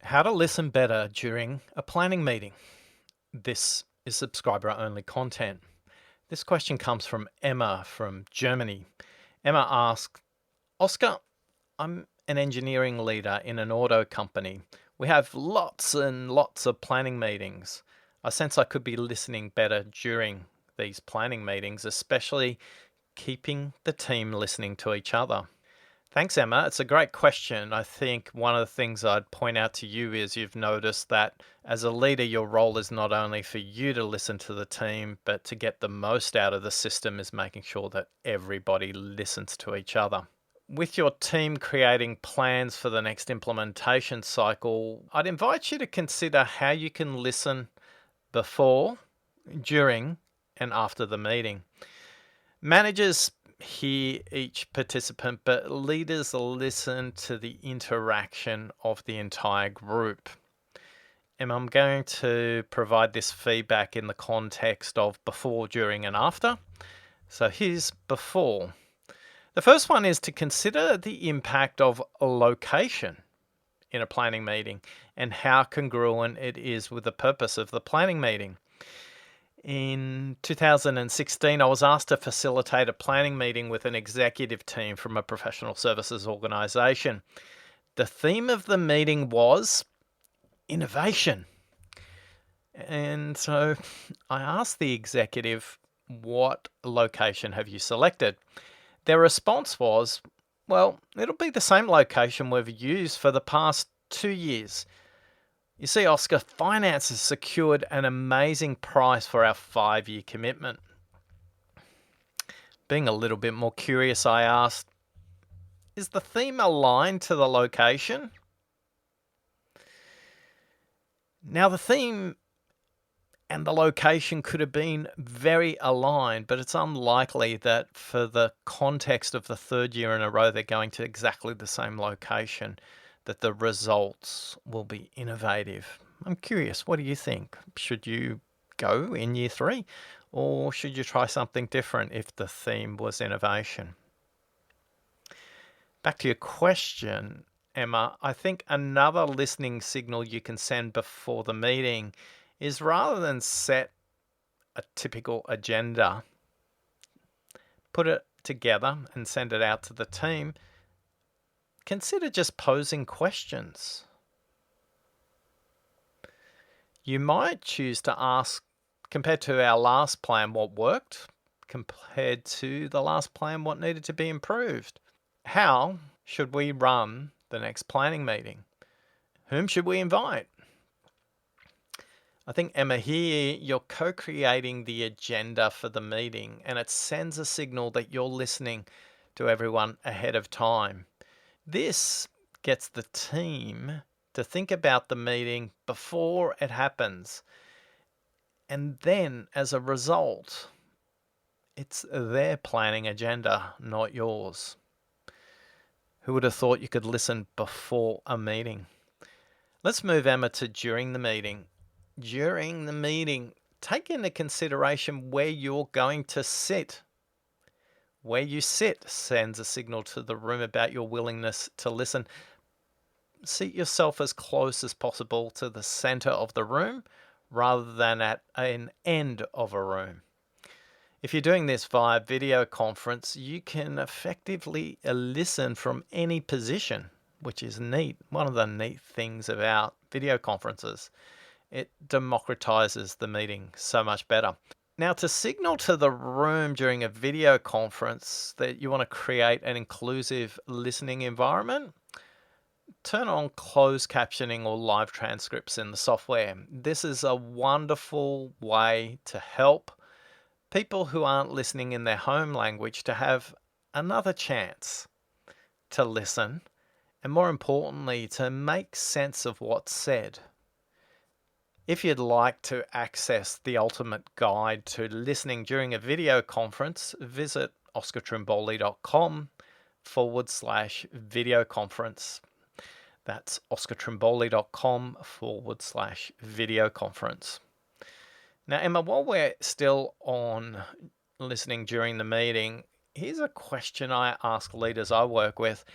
How to listen better during a planning meeting. This is subscriber only content. This question comes from Emma from Germany. Emma asked, Oscar, I'm an engineering leader in an auto company. We have lots and lots of planning meetings. I sense I could be listening better during these planning meetings, especially keeping the team listening to each other. Thanks, Emma. It's a great question. I think one of the things I'd point out to you is you've noticed that as a leader, your role is not only for you to listen to the team, but to get the most out of the system is making sure that everybody listens to each other. With your team creating plans for the next implementation cycle, I'd invite you to consider how you can listen before, during, and after the meeting. Managers hear each participant, but leaders listen to the interaction of the entire group. And I'm going to provide this feedback in the context of before, during, and after. So here's before. The first one is to consider the impact of location in a planning meeting and how congruent it is with the purpose of the planning meeting. In 2016, I was asked to facilitate a planning meeting with an executive team from a professional services organization. The theme of the meeting was innovation. And so I asked the executive, what location have you selected? Their response was, well, it'll be the same location we've used for the past 2 years. You see, Oscar, finance has secured an amazing price for our 5-year commitment. Being a little bit more curious, I asked, is the theme aligned to the location? Now, the theme and the location could have been very aligned, but it's unlikely that for the context of the 3rd year in a row they're going to exactly the same location, that the results will be innovative. I'm curious, what do you think? Should you go in year 3, or should you try something different if the theme was innovation? Back to your question, Emma, I think another listening signal you can send before the meeting is rather than set a typical agenda, put it together and send it out to the team, consider just posing questions. You might choose to ask, compared to our last plan, what worked, compared to the last plan, what needed to be improved. How should we run the next planning meeting? Whom should we invite? I think, Emma, here you're co-creating the agenda for the meeting, and it sends a signal that you're listening to everyone ahead of time. This gets the team to think about the meeting before it happens. And then, as a result, it's their planning agenda, not yours. Who would have thought you could listen before a meeting? Let's move, Emma, to during the meeting. During the meeting, take into consideration where you're going to sit. Where you sit sends a signal to the room about your willingness to listen. Seat yourself as close as possible to the center of the room rather than at an end of a room. If you're doing this via video conference, you can effectively listen from any position, which is neat. One of the neat things about video conferences. It democratizes the meeting so much better. Now, to signal to the room during a video conference that you want to create an inclusive listening environment, turn on closed captioning or live transcripts in the software. This is a wonderful way to help people who aren't listening in their home language to have another chance to listen, and more importantly, to make sense of what's said. If you'd like to access the ultimate guide to listening during a video conference, visit oscartrimboli.com/video conference. That's oscartrimboli.com/video conference. Now, Emma, while we're still on listening during the meeting, here's a question I ask leaders I work with.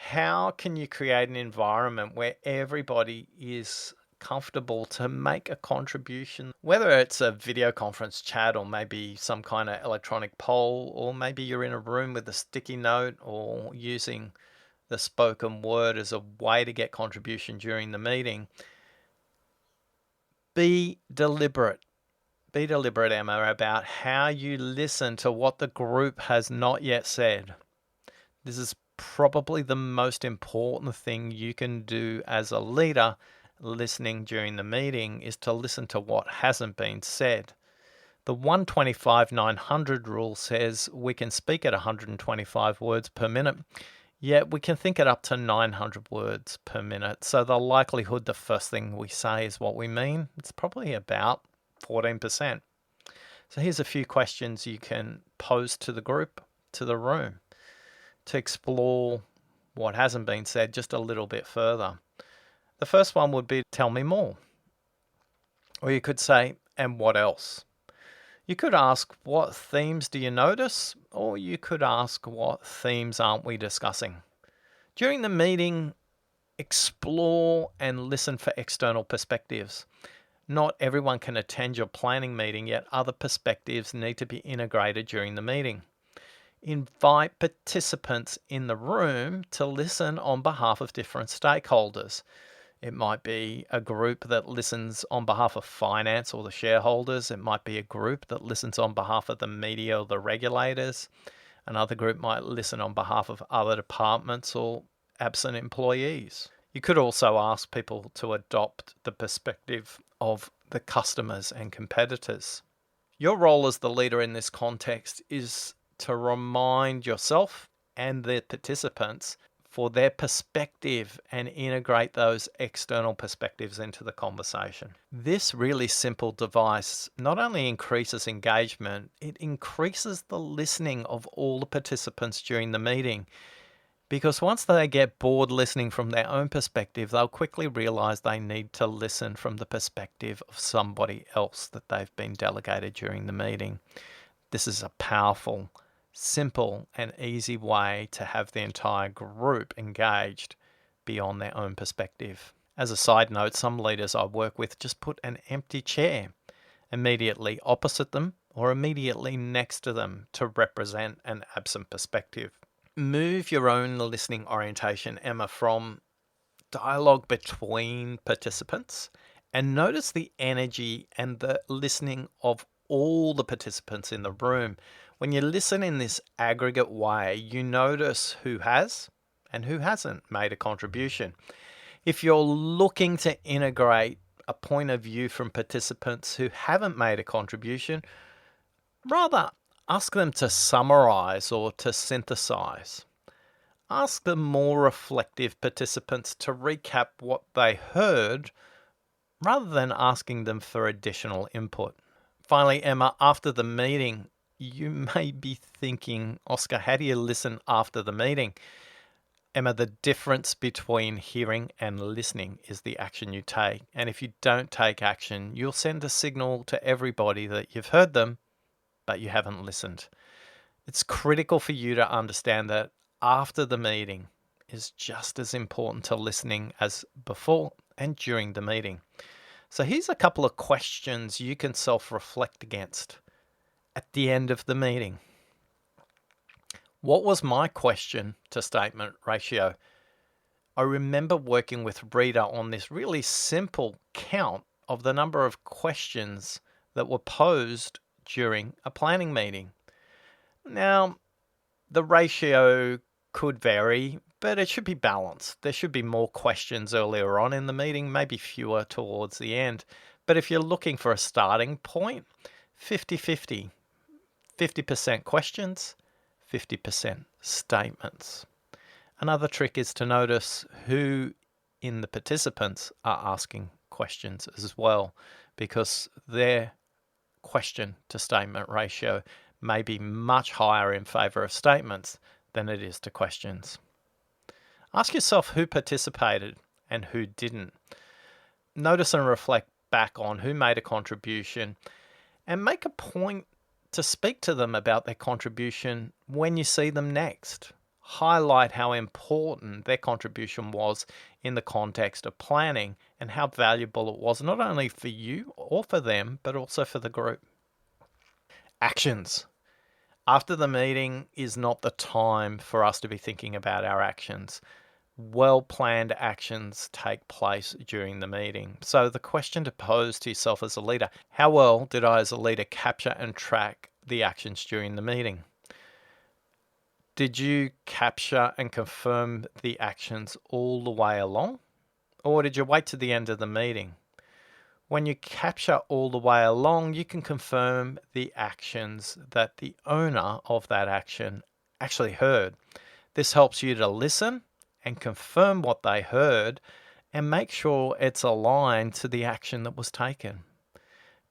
How can you create an environment where everybody is comfortable to make a contribution? Whether it's a video conference chat or maybe some kind of electronic poll, or maybe you're in a room with a sticky note or using the spoken word as a way to get contribution during the meeting. Be deliberate. Be deliberate, Emma, about how you listen to what the group has not yet said. This is probably the most important thing you can do as a leader listening during the meeting, is to listen to what hasn't been said. The 125/900 rule says we can speak at 125 words per minute, yet we can think it up to 900 words per minute. So the likelihood the first thing we say is what we mean, it's probably about 14%. So here's a few questions you can pose to the group, to the room, to explore what hasn't been said just a little bit further. The first one would be, tell me more. Or you could say, and what else? You could ask, what themes do you notice? Or you could ask, what themes aren't we discussing? During the meeting, explore and listen for external perspectives. Not everyone can attend your planning meeting, yet other perspectives need to be integrated during the meeting. Invite participants in the room to listen on behalf of different stakeholders. It might be a group that listens on behalf of finance or the shareholders. It might be a group that listens on behalf of the media or the regulators. Another group might listen on behalf of other departments or absent employees. You could also ask people to adopt the perspective of the customers and competitors. Your role as the leader in this context is to remind yourself and the participants for their perspective and integrate those external perspectives into the conversation. This really simple device not only increases engagement, it increases the listening of all the participants during the meeting. Because once they get bored listening from their own perspective, they'll quickly realize they need to listen from the perspective of somebody else that they've been delegated during the meeting. This is a powerful, simple and easy way to have the entire group engaged beyond their own perspective. As a side note, some leaders I work with just put an empty chair immediately opposite them or immediately next to them to represent an absent perspective. Move your own listening orientation, Emma, from dialogue between participants and notice the energy and the listening of all the participants in the room. When you listen in this aggregate way, you notice who has and who hasn't made a contribution. If you're looking to integrate a point of view from participants who haven't made a contribution, rather ask them to summarize or to synthesize. Ask the more reflective participants to recap what they heard rather than asking them for additional input. Finally, Emma, after the meeting, you may be thinking, Oscar, how do you listen after the meeting? Emma, the difference between hearing and listening is the action you take. And if you don't take action, you'll send a signal to everybody that you've heard them, but you haven't listened. It's critical for you to understand that after the meeting is just as important to listening as before and during the meeting. So here's a couple of questions you can self-reflect against at the end of the meeting. What was my question to statement ratio? I remember working with Rita on this really simple count of the number of questions that were posed during a planning meeting. Now, the ratio could vary, but it should be balanced. There should be more questions earlier on in the meeting, maybe fewer towards the end. But if you're looking for a starting point, 50-50. 50% questions, 50% statements. Another trick is to notice who in the participants are asking questions as well, because their question to statement ratio may be much higher in favor of statements than it is to questions. Ask yourself who participated and who didn't. Notice and reflect back on who made a contribution and make a point to speak to them about their contribution when you see them next. highlight how important their contribution was in the context of planning and how valuable it was, not only for you or for them, but also for the group. Actions. After the meeting is not the time for us to be thinking about our actions. Well-planned actions take place during the meeting. So the question to pose to yourself as a leader, how well did I as a leader capture and track the actions during the meeting? Did you capture and confirm the actions all the way along? Or did you wait to the end of the meeting? When you capture all the way along, you can confirm the actions that the owner of that action actually heard. This helps you to listen and confirm what they heard and make sure it's aligned to the action that was taken.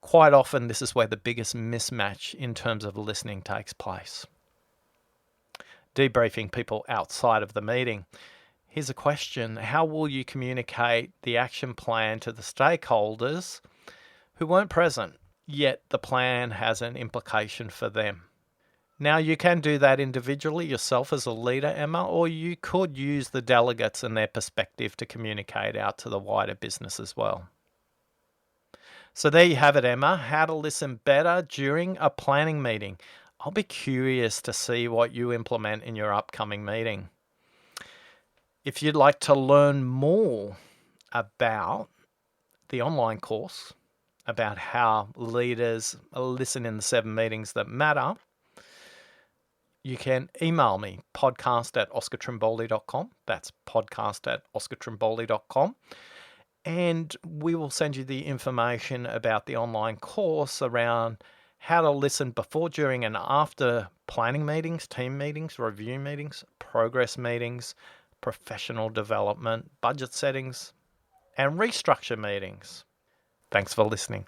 Quite often, this is where the biggest mismatch in terms of listening takes place. Debriefing people outside of the meeting. Here's a question. How will you communicate the action plan to the stakeholders who weren't present, yet the plan has an implication for them? Now, you can do that individually yourself as a leader, Emma, or you could use the delegates and their perspective to communicate out to the wider business as well. So there you have it, Emma, how to listen better during a planning meeting. I'll be curious to see what you implement in your upcoming meeting. If you'd like to learn more about the online course, about how leaders listen in the 7 meetings that matter, you can email me, podcast@oscartrimboli.com. That's podcast@oscartrimboli.com. And we will send you the information about the online course around how to listen before, during, and after planning meetings, team meetings, review meetings, progress meetings, professional development, budget settings, and restructure meetings. Thanks for listening.